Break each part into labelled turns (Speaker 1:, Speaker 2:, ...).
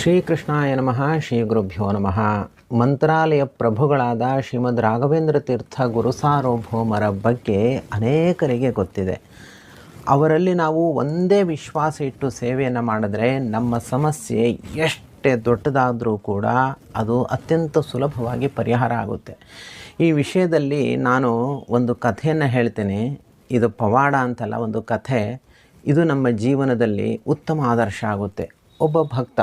Speaker 1: ಶ್ರೀಕೃಷ್ಣಾಯ ನಮಃ. ಶ್ರೀ ಗುರುಭ್ಯೋ ನಮಃ. ಮಂತ್ರಾಲಯ ಪ್ರಭುಗಳಾದ ಶ್ರೀಮದ್ ರಾಘವೇಂದ್ರ ತೀರ್ಥ ಗುರುಸಾರ್ವಭೌಮರ ಬಗ್ಗೆ ಅನೇಕರಿಗೆ ಗೊತ್ತಿದೆ. ಅವರಲ್ಲಿ ನಾವು ಒಂದೇ ವಿಶ್ವಾಸ ಇಟ್ಟು ಸೇವೆಯನ್ನು ಮಾಡಿದ್ರೆ ನಮ್ಮ ಸಮಸ್ಯೆ ಎಷ್ಟೇ ದೊಡ್ಡದಾದರೂ ಕೂಡ ಅದು ಅತ್ಯಂತ ಸುಲಭವಾಗಿ ಪರಿಹಾರ ಆಗುತ್ತೆ. ಈ ವಿಷಯದಲ್ಲಿ ನಾನು ಒಂದು ಕಥೆಯನ್ನು ಹೇಳ್ತೇನೆ. ಇದು ಪವಾಡ ಅಂತಲ್ಲ, ಒಂದು ಕಥೆ. ಇದು ನಮ್ಮ ಜೀವನದಲ್ಲಿ ಉತ್ತಮ ಆದರ್ಶ ಆಗುತ್ತೆ. ಒಬ್ಬ ಭಕ್ತ,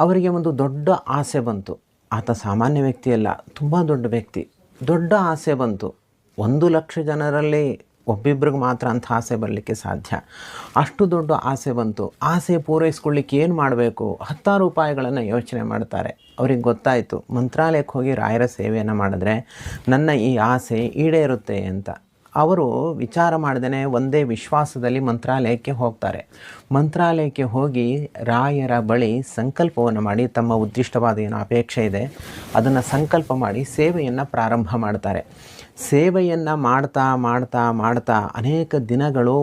Speaker 1: ಅವರಿಗೆ ಒಂದು ದೊಡ್ಡ ಆಸೆ ಬಂತು. ಆತ ಸಾಮಾನ್ಯ ವ್ಯಕ್ತಿಯಲ್ಲ, ತುಂಬ ದೊಡ್ಡ ವ್ಯಕ್ತಿ. ದೊಡ್ಡ ಆಸೆ ಬಂತು. 1,00,000 ಜನರಲ್ಲಿ ಒಬ್ಬಿಬ್ರಿಗೆ ಮಾತ್ರ ಅಂಥ ಆಸೆ ಬರಲಿಕ್ಕೆ ಸಾಧ್ಯ. ಅಷ್ಟು ದೊಡ್ಡ ಆಸೆ ಬಂತು. ಆಸೆ ಪೂರೈಸ್ಕೊಳ್ಳಿಕ್ಕೆ ಏನು ಮಾಡಬೇಕು? 10 ಉಪಾಯಗಳನ್ನು ಯೋಚನೆ ಮಾಡ್ತಾರೆ. ಅವ್ರಿಗೆ ಗೊತ್ತಾಯಿತು, ಮಂತ್ರಾಲಯಕ್ಕೆ ಹೋಗಿ ರಾಯರ ಸೇವೆಯನ್ನು ಮಾಡಿದ್ರೆ ನನ್ನ ಈ ಆಸೆ ಈಡೇರುತ್ತೆ ಅಂತ. ಅವರು ವಿಚಾರ ಮಾಡ್ದೇ ಒಂದೇ ವಿಶ್ವಾಸದಲ್ಲಿ ಮಂತ್ರಾಲಯಕ್ಕೆ ಹೋಗ್ತಾರೆ. ಮಂತ್ರಾಲಯಕ್ಕೆ ಹೋಗಿ ರಾಯರ ಬಳಿ ಸಂಕಲ್ಪವನ್ನು ಮಾಡಿ, ತಮ್ಮ ಉದ್ದಿಷ್ಟವಾದ ಏನು ಅಪೇಕ್ಷೆ ಇದೆ ಅದನ್ನು ಸಂಕಲ್ಪ ಮಾಡಿ ಸೇವೆಯನ್ನು ಪ್ರಾರಂಭ ಮಾಡ್ತಾರೆ. ಸೇವೆಯನ್ನು ಮಾಡ್ತಾ ಮಾಡ್ತಾ ಮಾಡ್ತಾ ಅನೇಕ ದಿನಗಳು,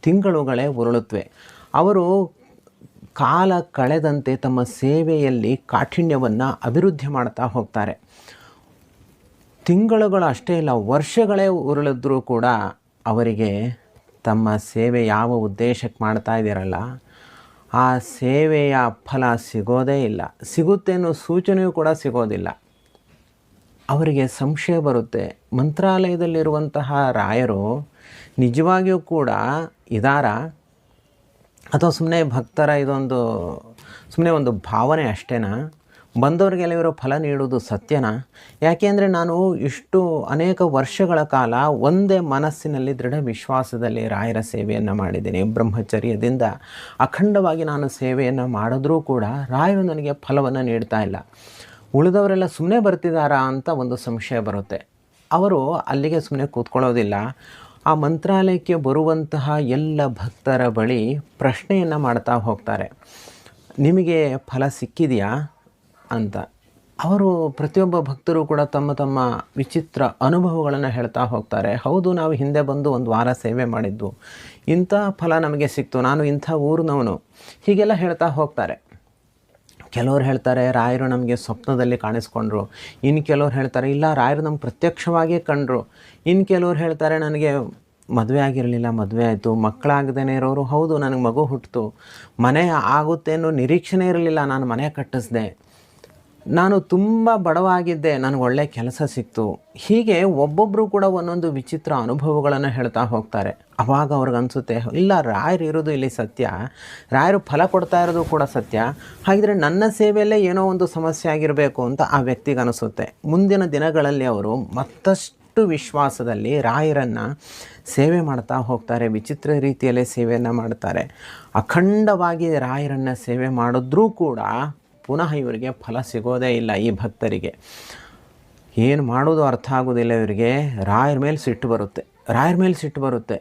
Speaker 1: ತಿಂಗಳುಗಳೇ ಉರುಳುತ್ತವೆ. ಅವರು ಕಾಲ ಕಳೆದಂತೆ ತಮ್ಮ ಸೇವೆಯಲ್ಲಿ ಕಾಠಿಣ್ಯವನ್ನು ಅಭಿವೃದ್ಧಿ ಮಾಡ್ತಾ ಹೋಗ್ತಾರೆ. ತಿಂಗಳುಗಳು ಅಷ್ಟೇ ಇಲ್ಲ, ವರ್ಷಗಳೇ ಉರುಳಿದ್ರೂ ಕೂಡ ಅವರಿಗೆ ತಮ್ಮ ಸೇವೆ ಯಾವ ಉದ್ದೇಶಕ್ಕೆ ಮಾಡ್ತಾ ಇದ್ದೀರಲ್ಲ ಆ ಸೇವೆಯ ಫಲ ಸಿಗೋದೇ ಇಲ್ಲ. ಸಿಗುತ್ತೆ ಅನ್ನೋ ಸೂಚನೆಯೂ ಕೂಡ ಸಿಗೋದಿಲ್ಲ. ಅವರಿಗೆ ಸಂಶಯ ಬರುತ್ತೆ, ಮಂತ್ರಾಲಯದಲ್ಲಿರುವಂತಹ ರಾಯರು ನಿಜವಾಗಿಯೂ ಕೂಡ ಇದ್ದಾರಾ ಅಥವಾ ಸುಮ್ಮನೆ ಭಕ್ತರ ಇದೊಂದು ಸುಮ್ಮನೆ ಒಂದು ಭಾವನೆ ಅಷ್ಟೇನಾ? ಬಂದವರಿಗೆಲ್ಲ ಇವರು ಫಲ ನೀಡುವುದು ಸತ್ಯನಾ? ಯಾಕೆಂದರೆ ನಾನು ಇಷ್ಟು ಅನೇಕ ವರ್ಷಗಳ ಕಾಲ ಒಂದೇ ಮನಸ್ಸಿನಲ್ಲಿ ದೃಢ ವಿಶ್ವಾಸದಲ್ಲಿ ರಾಯರ ಸೇವೆಯನ್ನು ಮಾಡಿದ್ದೀನಿ. ಬ್ರಹ್ಮಚರ್ಯದಿಂದ ಅಖಂಡವಾಗಿ ನಾನು ಸೇವೆಯನ್ನು ಮಾಡಿದ್ರೂ ಕೂಡ ರಾಯರು ನನಗೆ ಫಲವನ್ನು ನೀಡ್ತಾ ಇಲ್ಲ. ಉಳಿದವರೆಲ್ಲ ಸುಮ್ಮನೆ ಬರ್ತಿದ್ದಾರಾ ಅಂತ ಒಂದು ಸಂಶಯ ಬರುತ್ತೆ. ಅವರು ಅಲ್ಲಿಗೆ ಸುಮ್ಮನೆ ಕೂತ್ಕೊಳ್ಳೋದಿಲ್ಲ. ಆ ಮಂತ್ರಾಲಯಕ್ಕೆ ಬರುವಂತಹ ಎಲ್ಲ ಭಕ್ತರ ಬಳಿ ಪ್ರಶ್ನೆಯನ್ನು ಮಾಡ್ತಾ ಹೋಗ್ತಾರೆ, ನಿಮಗೆ ಫಲ ಸಿಕ್ಕಿದೆಯಾ ಅಂತ. ಅವರು ಪ್ರತಿಯೊಬ್ಬ ಭಕ್ತರು ಕೂಡ ತಮ್ಮ ತಮ್ಮ ವಿಚಿತ್ರ ಅನುಭವಗಳನ್ನು ಹೇಳ್ತಾ ಹೋಗ್ತಾರೆ. ಹೌದು, ನಾವು ಹಿಂದೆ ಬಂದು 1 ವಾರ ಸೇವೆ ಮಾಡಿದ್ದು, ಇಂಥ ಫಲ ನಮಗೆ ಸಿಕ್ತು, ನಾನು ಇಂಥ ಊರಿನವನು, ಹೀಗೆಲ್ಲ ಹೇಳ್ತಾ ಹೋಗ್ತಾರೆ. ಕೆಲವ್ರು ಹೇಳ್ತಾರೆ, ರಾಯರು ನಮಗೆ ಸ್ವಪ್ನದಲ್ಲಿ ಕಾಣಿಸ್ಕೊಂಡ್ರು. ಇನ್ನು ಕೆಲವ್ರು ಹೇಳ್ತಾರೆ, ಇಲ್ಲ ರಾಯರು ನಮ್ಗೆ ಪ್ರತ್ಯಕ್ಷವಾಗಿಯೇ ಕಂಡ್ರು. ಇನ್ನು ಕೆಲವ್ರು ಹೇಳ್ತಾರೆ, ನನಗೆ ಮದುವೆ ಆಗಿರಲಿಲ್ಲ, ಮದುವೆ ಆಯಿತು. ಮಕ್ಕಳಾಗದೇ ಇರೋರು, ಹೌದು ನನಗೆ ಮಗು ಹುಟ್ಟಿತು. ಮನೆ ಆಗುತ್ತೆ ಅನ್ನೋ ನಿರೀಕ್ಷಣೆ ಇರಲಿಲ್ಲ, ನಾನು ಮನೆ ಕಟ್ಟಿಸ್ದೆ. ನಾನು ತುಂಬ ಬಡವಾಗಿದ್ದೆ, ನನಗೆ ಒಳ್ಳೆಯ ಕೆಲಸ ಸಿಕ್ತು. ಹೀಗೆ ಒಬ್ಬೊಬ್ಬರು ಕೂಡ ಒಂದೊಂದು ವಿಚಿತ್ರ ಅನುಭವಗಳನ್ನು ಹೇಳ್ತಾ ಹೋಗ್ತಾರೆ. ಆವಾಗ ಅವ್ರಿಗನ್ಸುತ್ತೆ, ಇಲ್ಲ ರಾಯರು ಇರೋದು ಇಲ್ಲಿ ಸತ್ಯ, ರಾಯರು ಫಲ ಕೊಡ್ತಾ ಇರೋದು ಕೂಡ ಸತ್ಯ, ಹಾಗಿದ್ರೆ ನನ್ನ ಸೇವೆಯಲ್ಲೇ ಏನೋ ಒಂದು ಸಮಸ್ಯೆ ಆಗಿರಬೇಕು ಅಂತ ಆ ವ್ಯಕ್ತಿಗೆ ಅನಿಸುತ್ತೆ. ಮುಂದಿನ ದಿನಗಳಲ್ಲಿ ಅವರು ಮತ್ತಷ್ಟು ವಿಶ್ವಾಸದಲ್ಲಿ ರಾಯರನ್ನು ಸೇವೆ ಮಾಡ್ತಾ ಹೋಗ್ತಾರೆ. ವಿಚಿತ್ರ ರೀತಿಯಲ್ಲೇ ಸೇವೆಯನ್ನು ಮಾಡ್ತಾರೆ. ಅಖಂಡವಾಗಿ ರಾಯರನ್ನು ಸೇವೆ ಮಾಡಿದ್ರೂ ಕೂಡ ಪುನಃ ಇವರಿಗೆ ಫಲ ಸಿಗೋದೇ ಇಲ್ಲ. ಈ ಭಕ್ತರಿಗೆ ಏನು ಮಾಡೋದು ಅರ್ಥ ಆಗೋದಿಲ್ಲ. ಇವರಿಗೆ ರಾಯರ ಮೇಲೆ ಸಿಟ್ಟು ಬರುತ್ತೆ.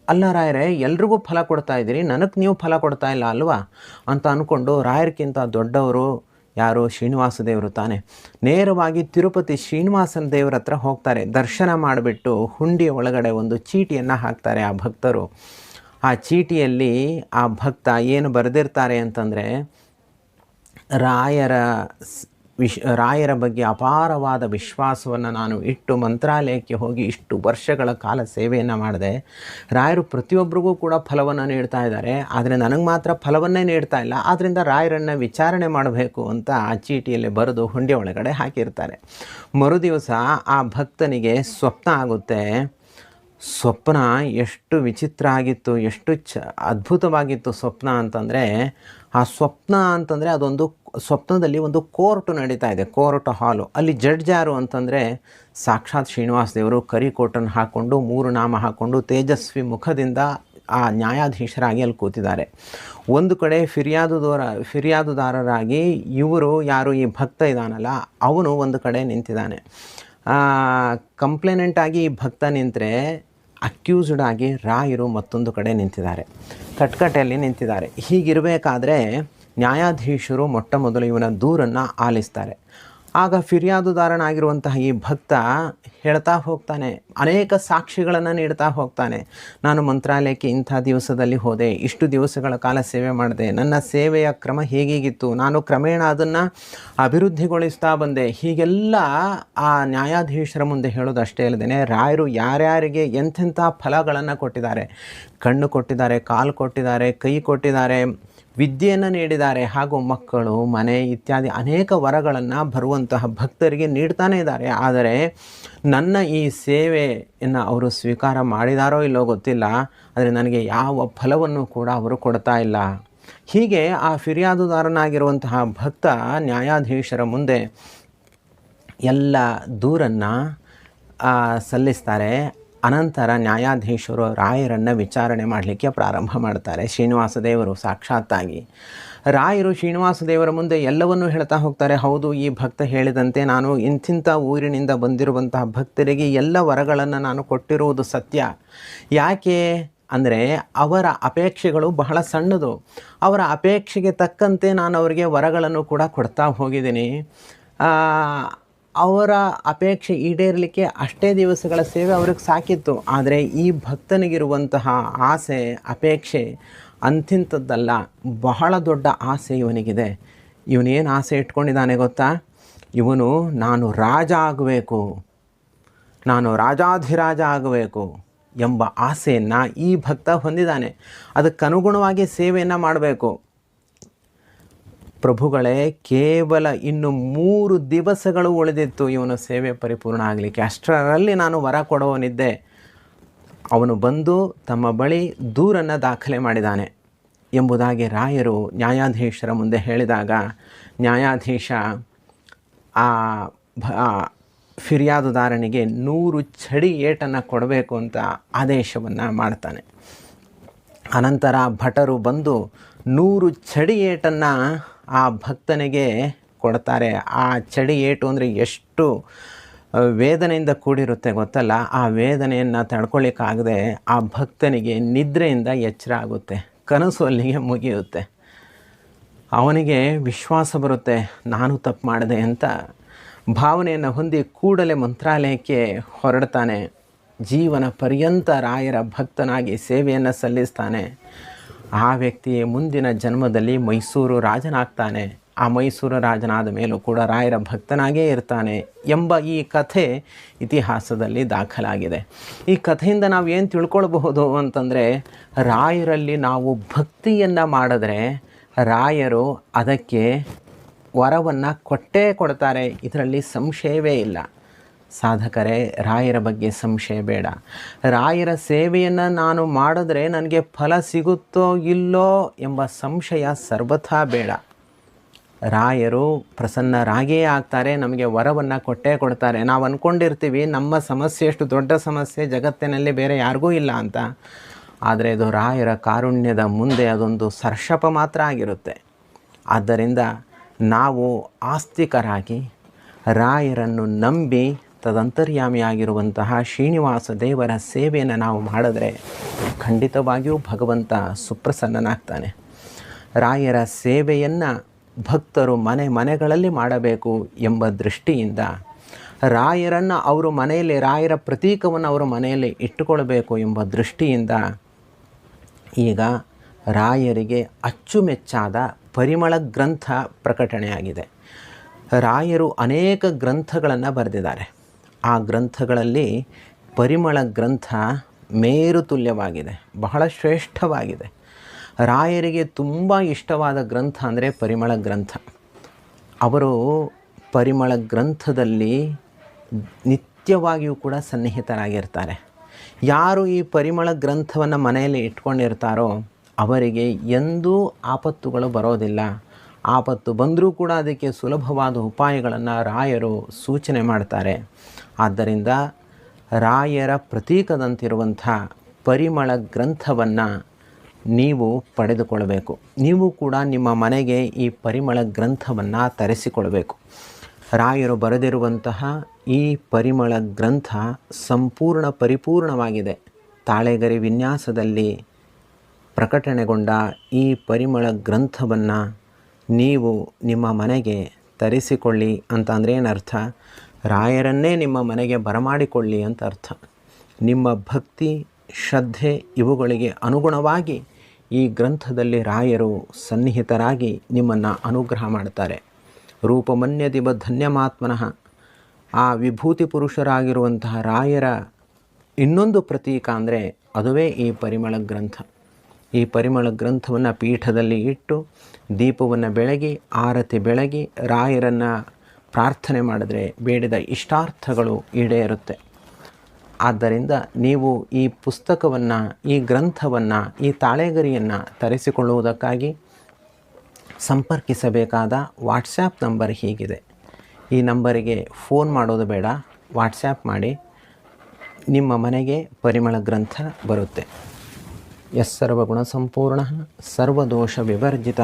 Speaker 1: ಅಲ್ಲ ರಾಯರೇ, ಎಲ್ರಿಗೂ ಫಲ ಕೊಡ್ತಾ ಇದ್ದೀರಿ, ನನಗೆ ನೀವು ಫಲ ಕೊಡ್ತಾ ಇಲ್ಲ ಅಲ್ವಾ ಅಂತ ಅಂದ್ಕೊಂಡು ರಾಯರ್ಕಿಂತ ದೊಡ್ಡವರು ಯಾರು? ಶ್ರೀನಿವಾಸ ದೇವರು ತಾನೆ. ನೇರವಾಗಿ ತಿರುಪತಿ ಶ್ರೀನಿವಾಸನ ದೇವರ ಹತ್ರ ಹೋಗ್ತಾರೆ. ದರ್ಶನ ಮಾಡಿಬಿಟ್ಟು ಹುಂಡಿಯ ಒಳಗಡೆ ಒಂದು ಚೀಟಿಯನ್ನು ಹಾಕ್ತಾರೆ ಆ ಭಕ್ತರು. ಆ ಚೀಟಿಯಲ್ಲಿ ಆ ಭಕ್ತ ಏನು ಬರೆದಿರ್ತಾರೆ ಅಂತಂದರೆ, ರಾಯರ ಬಗ್ಗೆ ಅಪಾರವಾದ ವಿಶ್ವಾಸವನ್ನು ನಾನು ಇಟ್ಟು ಮಂತ್ರಾಲಯಕ್ಕೆ ಹೋಗಿ ಇಷ್ಟು ವರ್ಷಗಳ ಕಾಲ ಸೇವೆಯನ್ನು ಮಾಡಿದೆ. ರಾಯರು ಪ್ರತಿಯೊಬ್ಬರಿಗೂ ಕೂಡ ಫಲವನ್ನು ನೀಡ್ತಾ ಇದ್ದಾರೆ, ಆದರೆ ನನಗೆ ಮಾತ್ರ ಫಲವನ್ನೇ ನೀಡ್ತಾ ಇಲ್ಲ. ಆದ್ದರಿಂದ ರಾಯರನ್ನು ವಿಚಾರಣೆ ಮಾಡಬೇಕು ಅಂತ ಆ ಚೀಟಿಯಲ್ಲಿ ಬರೆದು ಹುಂಡಿ ಒಳಗಡೆ ಹಾಕಿರ್ತಾರೆ. ಮರುದಿವಸ ಆ ಭಕ್ತನಿಗೆ ಸ್ವಪ್ನ ಆಗುತ್ತೆ. ಸ್ವಪ್ನ ಎಷ್ಟು ವಿಚಿತ್ರ ಆಗಿತ್ತು, ಎಷ್ಟು ಅದ್ಭುತವಾಗಿತ್ತು ಸ್ವಪ್ನ ಅಂತಂದರೆ, ಆ ಸ್ವಪ್ನ ಅಂತಂದರೆ ಅದೊಂದು ಸ್ವಪ್ನದಲ್ಲಿ ಒಂದು ಕೋರ್ಟ್ ನಡೀತಾ ಇದೆ, ಕೋರ್ಟ್ ಹಾಲು. ಅಲ್ಲಿ ಜಡ್ಜ್ ಯಾರು ಅಂತಂದರೆ ಸಾಕ್ಷಾತ್ ಶ್ರೀನಿವಾಸ ದೇವರು ಕರಿ ಕೋಟನ್ನು ಹಾಕ್ಕೊಂಡು 3 ನಾಮ ಹಾಕ್ಕೊಂಡು ತೇಜಸ್ವಿ ಮುಖದಿಂದ ಆ ನ್ಯಾಯಾಧೀಶರಾಗಿ ಅಲ್ಲಿ ಕೂತಿದ್ದಾರೆ. ಒಂದು ಕಡೆ ಫಿರ್ಯಾದುದಾರರಾಗಿ ಇವರು ಯಾರು ಈ ಭಕ್ತ ಇದ್ದಾನಲ್ಲ ಅವನು ಒಂದು ಕಡೆ ನಿಂತಿದ್ದಾನೆ. ಕಂಪ್ಲೇನೆಂಟ್ ಆಗಿ ಈ ಭಕ್ತ ನಿಂತರೆ, ಅಕ್ಯೂಸ್ಡ್ ಆಗಿ ರಾಯರು ಮತ್ತೊಂದು ಕಡೆ ನಿಂತಿದ್ದಾರೆ, ಕಟ್ಕಟೆಯಲ್ಲಿ ನಿಂತಿದ್ದಾರೆ. ಹೀಗಿರಬೇಕಾದ್ರೆ ನ್ಯಾಯಾಧೀಶರು ಮೊಟ್ಟ ಮೊದಲು ಇವನ ದೂರನ್ನು ಆಲಿಸ್ತಾರೆ. ಆಗ ಫಿರ್ಯಾದುದಾರನಾಗಿರುವಂತಹ ಈ ಭಕ್ತ ಹೇಳ್ತಾ ಹೋಗ್ತಾನೆ, ಅನೇಕ ಸಾಕ್ಷಿಗಳನ್ನು ನೀಡ್ತಾ ಹೋಗ್ತಾನೆ. ನಾನು ಮಂತ್ರಾಲಯಕ್ಕೆ ಇಂಥ ದಿವಸದಲ್ಲಿ ಹೋದೆ, ಇಷ್ಟು ದಿವಸಗಳ ಕಾಲ ಸೇವೆ ಮಾಡಿದೆ, ನನ್ನ ಸೇವೆಯ ಕ್ರಮ ಹೇಗೀಗಿತ್ತು, ನಾನು ಕ್ರಮೇಣ ಅದನ್ನು ಅಭಿವೃದ್ಧಿಗೊಳಿಸ್ತಾ ಬಂದೆ. ಹೀಗೆಲ್ಲ ಆ ನ್ಯಾಯಾಧೀಶರ ಮುಂದೆ ಹೇಳೋದು ಅಷ್ಟೇ ಅಲ್ಲದೆ ರಾಯರು ಯಾರ್ಯಾರಿಗೆ ಎಂಥೆಂಥ ಫಲಗಳನ್ನು ಕೊಟ್ಟಿದ್ದಾರೆ, ಕಣ್ಣು ಕೊಟ್ಟಿದ್ದಾರೆ, ಕಾಲು ಕೊಟ್ಟಿದ್ದಾರೆ, ಕೈ ಕೊಟ್ಟಿದ್ದಾರೆ, ವಿದ್ಯೆಯನ್ನು ನೀಡಿದ್ದಾರೆ, ಹಾಗೂ ಮಕ್ಕಳು, ಮನೆ ಇತ್ಯಾದಿ ಅನೇಕ ವರಗಳನ್ನು ಬರುವಂತಹ ಭಕ್ತರಿಗೆ ನೀಡ್ತಾನೇ ಇದ್ದಾರೆ. ಆದರೆ ನನ್ನ ಈ ಸೇವೆಯನ್ನು ಅವರು ಸ್ವೀಕಾರ ಮಾಡಿದಾರೋ ಇಲ್ಲೋ ಗೊತ್ತಿಲ್ಲ, ಆದರೆ ನನಗೆ ಯಾವ ಫಲವನ್ನು ಕೂಡ ಅವರು ಕೊಡ್ತಾ ಇಲ್ಲ. ಹೀಗೆ ಆ ಫಿರ್ಯಾದುದಾರನಾಗಿರುವಂತಹ ಭಕ್ತ ನ್ಯಾಯಾಧೀಶರ ಮುಂದೆ ಎಲ್ಲ ದೂರನ್ನು ಸಲ್ಲಿಸ್ತಾರೆ. ಅನಂತರ ನ್ಯಾಯಾಧೀಶರು ರಾಯರನ್ನು ವಿಚಾರಣೆ ಮಾಡಲಿಕ್ಕೆ ಪ್ರಾರಂಭ ಮಾಡ್ತಾರೆ. ಶ್ರೀನಿವಾಸ ದೇವರು ಸಾಕ್ಷಾತ್ತಾಗಿ ರಾಯರು ಶ್ರೀನಿವಾಸ ದೇವರ ಮುಂದೆ ಎಲ್ಲವನ್ನೂ ಹೇಳ್ತಾ ಹೋಗ್ತಾರೆ. ಹೌದು, ಈ ಭಕ್ತ ಹೇಳಿದಂತೆ ನಾನು ಇಂತಿಂಥ ಊರಿನಿಂದ ಬಂದಿರುವಂತಹ ಭಕ್ತರಿಗೆ ಎಲ್ಲ ವರಗಳನ್ನು ನಾನು ಕೊಟ್ಟಿರುವುದು ಸತ್ಯ. ಯಾಕೆ ಅಂದರೆ ಅವರ ಅಪೇಕ್ಷೆಗಳು ಬಹಳ ಸಣ್ಣದು. ಅವರ ಅಪೇಕ್ಷೆಗೆ ತಕ್ಕಂತೆ ನಾನು ಅವರಿಗೆ ವರಗಳನ್ನು ಕೂಡ ಕೊಡ್ತಾ ಹೋಗಿದ್ದೀನಿ. ಅವರ ಅಪೇಕ್ಷೆ ಈಡೇರಲಿಕ್ಕೆ ಅಷ್ಟೇ ದಿವಸಗಳ ಸೇವೆ ಅವ್ರಿಗೆ ಸಾಕಿತ್ತು. ಆದರೆ ಈ ಭಕ್ತನಿಗಿರುವಂತಹ ಆಸೆ, ಅಪೇಕ್ಷೆ ಅಂತಿಂಥದ್ದಲ್ಲ, ಬಹಳ ದೊಡ್ಡ ಆಸೆ ಇವನಿಗಿದೆ. ಇವನೇನು ಆಸೆ ಇಟ್ಕೊಂಡಿದ್ದಾನೆ ಗೊತ್ತಾ? ಇವನು ನಾನು ರಾಜ ಆಗಬೇಕು, ನಾನು ರಾಜಾಧಿರಾಜ ಆಗಬೇಕು ಎಂಬ ಆಸೆಯನ್ನು ಈ ಭಕ್ತ ಹೊಂದಿದ್ದಾನೆ. ಅದಕ್ಕನುಗುಣವಾಗಿ ಸೇವೆಯನ್ನು ಮಾಡಬೇಕು. ಪ್ರಭುಗಳೇ, ಕೇವಲ ಇನ್ನು 3 ದಿವಸಗಳು ಉಳಿದಿತ್ತು ಇವನು ಸೇವೆ ಪರಿಪೂರ್ಣ ಆಗಲಿಕ್ಕೆ. ಅಷ್ಟರಲ್ಲಿ ನಾನು ವರ ಕೊಡುವವನಿದ್ದೆ. ಅವನು ಬಂದು ತಮ್ಮ ಬಳಿ ದೂರನ್ನು ದಾಖಲೆ ಮಾಡಿದ್ದಾನೆ ಎಂಬುದಾಗಿ ರಾಯರು ನ್ಯಾಯಾಧೀಶರ ಮುಂದೆ ಹೇಳಿದಾಗ ನ್ಯಾಯಾಧೀಶ ಆ ಫಿರ್ಯಾದುದಾರನಿಗೆ 100 ಚಡಿ ಏಟನ್ನು ಕೊಡಬೇಕು ಅಂತ ಆದೇಶವನ್ನು ಮಾಡ್ತಾನೆ. ಅನಂತರ ಭಟರು ಬಂದು 100 ಚಡಿ ಏಟನ್ನು ಆ ಭಕ್ತನಿಗೆ ಕೊಡ್ತಾರೆ. ಆ ಚಡಿ ಏಟು ಅಂದರೆ ಎಷ್ಟು ವೇದನೆಯಿಂದ ಕೂಡಿರುತ್ತೆ ಗೊತ್ತಲ್ಲ. ಆ ವೇದನೆಯನ್ನು ತಡ್ಕೊಳ್ಳಿಕ್ಕಾಗದೆ ಆ ಭಕ್ತನಿಗೆ ನಿದ್ರೆಯಿಂದ ಎಚ್ಚರ ಆಗುತ್ತೆ, ಕನಸು ಅಲ್ಲಿಗೆ ಮುಗಿಯುತ್ತೆ. ಅವನಿಗೆ ವಿಶ್ವಾಸ ಬರುತ್ತೆ, ನಾನು ತಪ್ಪು ಮಾಡಿದೆ ಅಂತ ಭಾವನೆಯನ್ನು ಹೊಂದಿ ಕೂಡಲೇ ಮಂತ್ರಾಲಯಕ್ಕೆ ಹೊರಡ್ತಾನೆ. ಜೀವನ ಪರ್ಯಂತ ರಾಯರ ಭಕ್ತನಾಗಿ ಸೇವೆಯನ್ನು ಸಲ್ಲಿಸ್ತಾನೆ. ಆ ವ್ಯಕ್ತಿ ಮುಂದಿನ ಜನ್ಮದಲ್ಲಿ ಮೈಸೂರು ರಾಜನಾಗ್ತಾನೆ. ಆ ಮೈಸೂರು ರಾಜನಾದ ಮೇಲೂ ಕೂಡ ರಾಯರ ಭಕ್ತನಾಗೇ ಇರ್ತಾನೆ ಎಂಬ ಈ ಕಥೆ ಇತಿಹಾಸದಲ್ಲಿ ದಾಖಲಾಗಿದೆ. ಈ ಕಥೆಯಿಂದ ನಾವು ಏನು ತಿಳ್ಕೊಳ್ಬಹುದು ಅಂತಂದರೆ, ರಾಯರಲ್ಲಿ ನಾವು ಭಕ್ತಿಯನ್ನು ಮಾಡಿದ್ರೆ ರಾಯರು ಅದಕ್ಕೆ ವರವನ್ನು ಕೊಟ್ಟೇ ಕೊಡ್ತಾರೆ. ಇದರಲ್ಲಿ ಸಂಶಯವೇ ಇಲ್ಲ. ಸಾಧಕರೇ, ರಾಯರ ಬಗ್ಗೆ ಸಂಶಯ ಬೇಡ. ರಾಯರ ಸೇವೆಯನ್ನು ನಾನು ಮಾಡಿದ್ರೆ ನನಗೆ ಫಲ ಸಿಗುತ್ತೋ ಇಲ್ಲೋ ಎಂಬ ಸಂಶಯ ಸರ್ವಥಾ ಬೇಡ. ರಾಯರು ಪ್ರಸನ್ನರಾಗೇ ಆಗ್ತಾರೆ, ನಮಗೆ ವರವನ್ನು ಕೊಟ್ಟೇ ಕೊಡ್ತಾರೆ. ನಾವು ಅಂದ್ಕೊಂಡಿರ್ತೀವಿ ನಮ್ಮ ಸಮಸ್ಯೆ ಎಷ್ಟು ದೊಡ್ಡ ಸಮಸ್ಯೆ ಜಗತ್ತಿನಲ್ಲಿ ಬೇರೆ ಯಾರಿಗೂ ಇಲ್ಲ ಅಂತ. ಆದರೆ ಇದು ರಾಯರ ಕಾರುಣ್ಯದ ಮುಂದೆ ಅದೊಂದು ಸರ್ಷಪ ಮಾತ್ರ ಆಗಿರುತ್ತೆ. ಆದ್ದರಿಂದ ನಾವು ಆಸ್ತಿಕರಾಗಿ ರಾಯರನ್ನು ನಂಬಿ ತದಂತರ್ಯಾಮಿಯಾಗಿರುವಂತಹ ಶ್ರೀನಿವಾಸ ದೇವರ ಸೇವೆಯನ್ನು ನಾವು ಮಾಡಿದ್ರೆ ಖಂಡಿತವಾಗಿಯೂ ಭಗವಂತ ಸುಪ್ರಸನ್ನನಾಗ್ತಾನೆ. ರಾಯರ ಸೇವೆಯನ್ನು ಭಕ್ತರು ಮನೆಗಳಲ್ಲಿ ಮಾಡಬೇಕು ಎಂಬ ದೃಷ್ಟಿಯಿಂದ ರಾಯರನ್ನು ಅವರು ಮನೆಯಲ್ಲಿ, ರಾಯರ ಪ್ರತೀಕವನ್ನು ಅವರು ಮನೆಯಲ್ಲಿ ಇಟ್ಟುಕೊಳ್ಬೇಕು ಎಂಬ ದೃಷ್ಟಿಯಿಂದ ಈಗ ರಾಯರಿಗೆ ಅಚ್ಚುಮೆಚ್ಚಾದ ಪರಿಮಳ ಗ್ರಂಥ ಪ್ರಕಟಣೆಯಾಗಿದೆ. ರಾಯರು ಅನೇಕ ಗ್ರಂಥಗಳನ್ನು ಬರೆದಿದ್ದಾರೆ. ಆ ಗ್ರಂಥಗಳಲ್ಲಿ ಪರಿಮಳ ಗ್ರಂಥ ಮೇರು ತುಲ್ಯವಾಗಿದೆ, ಬಹಳ ಶ್ರೇಷ್ಠವಾಗಿದೆ. ರಾಯರಿಗೆ ತುಂಬ ಇಷ್ಟವಾದ ಗ್ರಂಥ ಅಂದರೆ ಪರಿಮಳ ಗ್ರಂಥ. ಅವರು ಪರಿಮಳ ಗ್ರಂಥದಲ್ಲಿ ನಿತ್ಯವಾಗಿಯೂ ಕೂಡ ಸನ್ನಿಹಿತರಾಗಿರ್ತಾರೆ. ಯಾರು ಈ ಪರಿಮಳ ಗ್ರಂಥವನ್ನು ಮನೆಯಲ್ಲಿ ಇಟ್ಕೊಂಡಿರ್ತಾರೋ ಅವರಿಗೆ ಎಂದೂ ಆಪತ್ತುಗಳು ಬರೋದಿಲ್ಲ. ಆಪತ್ತು ಬಂದರೂ ಕೂಡ ಅದಕ್ಕೆ ಸುಲಭವಾದ ಉಪಾಯಗಳನ್ನು ರಾಯರು ಸೂಚನೆ ಮಾಡ್ತಾರೆ. ಆದ್ದರಿಂದ ರಾಯರ ಪ್ರತೀಕದಂತಿರುವಂಥ ಪರಿಮಳ ಗ್ರಂಥವನ್ನು ನೀವು ಪಡೆದುಕೊಳ್ಳಬೇಕು. ನೀವು ಕೂಡ ನಿಮ್ಮ ಮನೆಗೆ ಈ ಪರಿಮಳ ಗ್ರಂಥವನ್ನು ತರಿಸಿಕೊಳ್ಬೇಕು. ರಾಯರು ಬರೆದಿರುವಂತಹ ಈ ಪರಿಮಳ ಗ್ರಂಥ ಸಂಪೂರ್ಣ ಪರಿಪೂರ್ಣವಾಗಿದೆ. ತಾಳೆಗರಿ ವಿನ್ಯಾಸದಲ್ಲಿ ಪ್ರಕಟಣೆಗೊಂಡ ಈ ಪರಿಮಳ ಗ್ರಂಥವನ್ನು ನೀವು ನಿಮ್ಮ ಮನೆಗೆ ತರಿಸಿಕೊಳ್ಳಿ ಅಂತ ಅಂದರೆ ಏನರ್ಥ? ರಾಯರನ್ನೇ ನಿಮ್ಮ ಮನೆಗೆ ಬರಮಾಡಿಕೊಳ್ಳಿ ಅಂತ ಅರ್ಥ. ನಿಮ್ಮ ಭಕ್ತಿ, ಶ್ರದ್ಧೆ ಇವುಗಳಿಗೆ ಅನುಗುಣವಾಗಿ ಈ ಗ್ರಂಥದಲ್ಲಿ ರಾಯರು ಸನ್ನಿಹಿತರಾಗಿ ನಿಮ್ಮನ್ನು ಅನುಗ್ರಹ ಮಾಡ್ತಾರೆ. ರೂಪಮನ್ಯದಿವ ಧನ್ಯಮಾತ್ಮನಃ, ಆ ವಿಭೂತಿ ಪುರುಷರಾಗಿರುವಂತಹ ರಾಯರ ಇನ್ನೊಂದು ಪ್ರತೀಕ ಅಂದರೆ ಅದುವೇ ಈ ಪರಿಮಳ ಗ್ರಂಥ. ಈ ಪರಿಮಳ ಗ್ರಂಥವನ್ನು ಪೀಠದಲ್ಲಿ ಇಟ್ಟು ದೀಪವನ್ನು ಬೆಳಗಿ ಆರತಿ ಬೆಳಗಿ ರಾಯರನ್ನು ಪ್ರಾರ್ಥನೆ ಮಾಡಿದ್ರೆ ಬೇಡಿದ ಇಷ್ಟಾರ್ಥಗಳು ಈಡೇರುತ್ತೆ. ಆದ್ದರಿಂದ ನೀವು ಈ ಪುಸ್ತಕವನ್ನು, ಈ ಗ್ರಂಥವನ್ನು, ಈ ತಾಳೆಗರಿಯನ್ನು ತರಿಸಿಕೊಳ್ಳುವುದಕ್ಕಾಗಿ ಸಂಪರ್ಕಿಸಬೇಕಾದ ವಾಟ್ಸ್ಯಾಪ್ ನಂಬರ್ ಹೀಗಿದೆ. ಈ ನಂಬರಿಗೆ ಫೋನ್ ಮಾಡೋದು ಬೇಡ, ವಾಟ್ಸ್ಯಾಪ್ ಮಾಡಿ. ನಿಮ್ಮ ಮನೆಗೆ ಪರಿಮಳ ಗ್ರಂಥ ಬರುತ್ತೆ. ಯಸ್ಸರ್ವಗುಣ ಸಂಪೂರ್ಣ ಸರ್ವದೋಷ ವಿವರ್ಜಿತ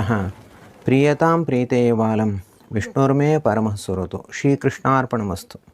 Speaker 1: ಪ್ರಿಯತಾಂ ಪ್ರೀತೇವಾಲಂ ವಿಷ್ಣುರ್ಮೇ ಪರಮಃ ಸುರತು. ಶ್ರೀಕೃಷ್ಣಾರ್ಪಣಮಸ್ತು.